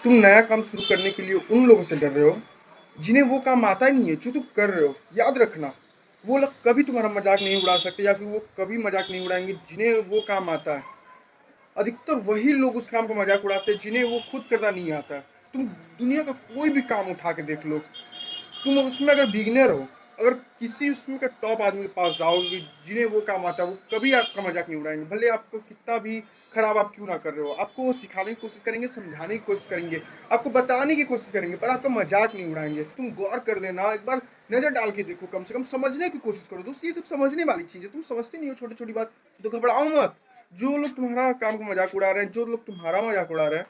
तुम नया काम शुरू करने के लिए उन लोगों से डर रहे हो जिन्हें वो काम आता ही नहीं है जो तुम कर रहे हो। याद रखना, वो लोग कभी तुम्हारा मजाक नहीं उड़ा सकते या फिर वो कभी मजाक नहीं उड़ाएंगे जिन्हें वो काम आता है। अधिकतर वही लोग उस काम का मजाक उड़ाते हैं जिन्हें वो खुद करना नहीं आता है। तुम दुनिया का कोई भी काम उठा के देख लो, तुम उसमें अगर बिगिनर हो, अगर किसी उसमें का टॉप आदमी के पास जाओगे जिन्हें वो काम आता है, वो कभी आपका मजाक नहीं उड़ाएंगे। भले आपको कितना भी खराब आप क्यों ना कर रहे हो, आपको वो सिखाने की कोशिश करेंगे, समझाने की कोशिश करेंगे, आपको बताने की कोशिश करेंगे, पर आपका मजाक नहीं उड़ाएंगे। तुम गौर कर लेना, एक बार नजर डाल के देखो, कम से कम समझने की कोशिश करो। दोस्त, ये सब समझने वाली चीज है, तुम समझते नहीं हो छोटी छोटी बात। तो घबराओ मत। जो लोग तुम्हारा काम का मजाक उड़ा रहे हैं, जो लोग तुम्हारा मजाक उड़ा रहे हैं,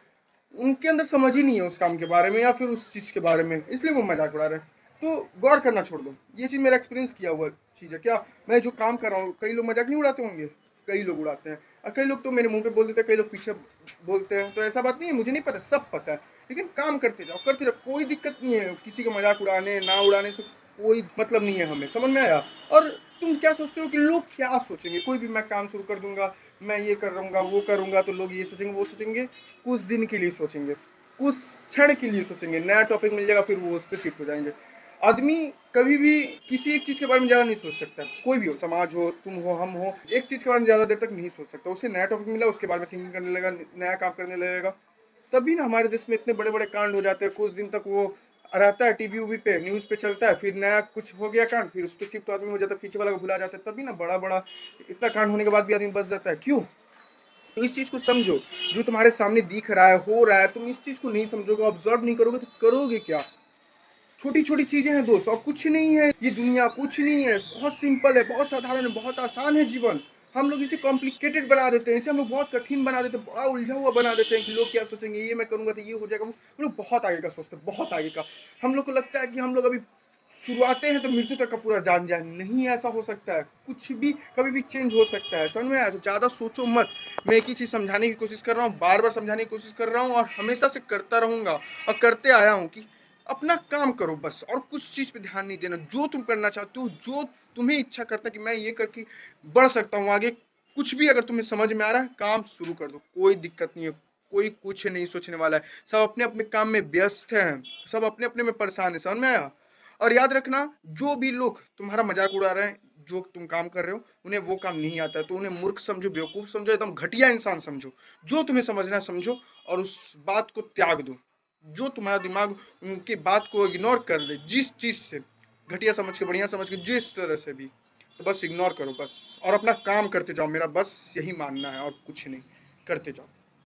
उनके अंदर समझ ही नहीं है उस काम के बारे में या फिर उस चीज़ के बारे में, इसलिए वो मजाक उड़ा रहे हैं। तो गौर करना छोड़ दो। ये चीज़ मेरा एक्सपीरियंस किया हुआ चीज़ है। क्या मैं जो काम कर रहा हूँ, कई लोग मजाक नहीं उड़ाते होंगे? कई लोग उड़ाते हैं, और कई लोग तो मेरे मुंह पे बोल देते हैं, कई लोग पीछे बोलते हैं। तो ऐसा बात नहीं है, मुझे नहीं पता, सब पता है। लेकिन काम करते जाओ, करते जाओ, कोई दिक्कत नहीं है। किसी का मजाक उड़ाने ना उड़ाने से कोई मतलब नहीं है हमें, समझ में आया? और तुम क्या सोचते हो कि लोग क्या सोचेंगे? कोई भी मैं काम शुरू कर दूंगा, मैं ये कर दूंगा, वो करूंगा, तो लोग ये सोचेंगे, वो सोचेंगे। कुछ दिन के लिए सोचेंगे, कुछ क्षण के लिए सोचेंगे, नया टॉपिक मिल जाएगा फिर वो उस पर शिफ्ट हो जाएंगे। आदमी कभी भी किसी एक चीज के बारे में ज्यादा नहीं सोच सकता। कोई भी हो, समाज हो, तुम हो, हम हो, एक चीज के बारे में ज्यादा देर तक नहीं सोच सकता। उसे नया टॉपिक मिला, उसके बारे में थिंकिंग करने लगेगा, नया काम करने लगेगा। तभी ना हमारे देश में इतने बड़े बड़े कांड हो जाते हैं। कुछ दिन तक वो रहता है टीवी उवी पे, न्यूज पे चलता है, फिर नया कुछ हो गया कांड, फिर उस पर शिफ्ट आदमी हो जाता है, पीछे वाला को भुला जाता है। तभी ना बड़ा बड़ा इतना कांड होने के बाद भी आदमी बच जाता है। क्यों? तो इस चीज को समझो। जो तुम्हारे सामने दिख रहा है, हो रहा है, तुम इस चीज को नहीं समझोगे, ऑब्जर्व नहीं करोगे, तो करोगे क्या? छोटी छोटी चीजें हैं दोस्त, और कुछ नहीं है। ये दुनिया कुछ नहीं है, बहुत सिंपल है, बहुत साधारण है, बहुत आसान है जीवन। हम लोग इसे कॉम्प्लिकेटेड बना देते हैं, इसे हम लोग बहुत कठिन बना देते हैं, बड़ा उलझा हुआ बना देते हैं कि लोग क्या सोचेंगे, ये मैं करूंगा तो ये हो जाएगा। हम लोग बहुत आगे का सोचते हैं, बहुत आगे का। हम लोग को लगता है कि हम लोग अभी शुरुआते हैं तो मृत्यु तक का पूरा जान जाए। नहीं ऐसा हो सकता है, कुछ भी कभी भी चेंज हो सकता है। समझ में आया? तो ज्यादा सोचो मत। मैं एक ही चीज समझाने की कोशिश कर रहा हूँ, बार बार समझाने की कोशिश कर रहा हूँ, और हमेशा से करता रहूंगा और करते आया हूँ कि अपना काम करो बस, और कुछ चीज पे ध्यान नहीं देना। जो तुम करना चाहते हो, जो तुम्हें इच्छा करता है कि मैं ये करके बढ़ सकता हूँ आगे, कुछ भी अगर तुम्हें समझ में आ रहा है, काम शुरू कर दो, कोई दिक्कत नहीं है। कोई कुछ नहीं सोचने वाला है, सब अपने अपने काम में व्यस्त हैं, सब अपने अपने में परेशान है। समझ में आया? और याद रखना, जो भी लोग तुम्हारा मजाक उड़ा रहे हैं, जो तुम काम कर रहे हो, उन्हें वो काम नहीं आता है, तो उन्हें मूर्ख समझो, बेवकूफ समझो, एकदम घटिया इंसान समझो। जो तुम्हें समझना है समझो, और उस बात को त्याग दो। जो तुम्हारा दिमाग उनकी बात को इग्नोर कर ले, जिस चीज से घटिया समझ के, बढ़िया समझ के, जिस तरह से भी, तो बस इग्नोर करो बस, और अपना काम करते जाओ। मेरा बस यही मानना है, और कुछ नहीं। करते जाओ।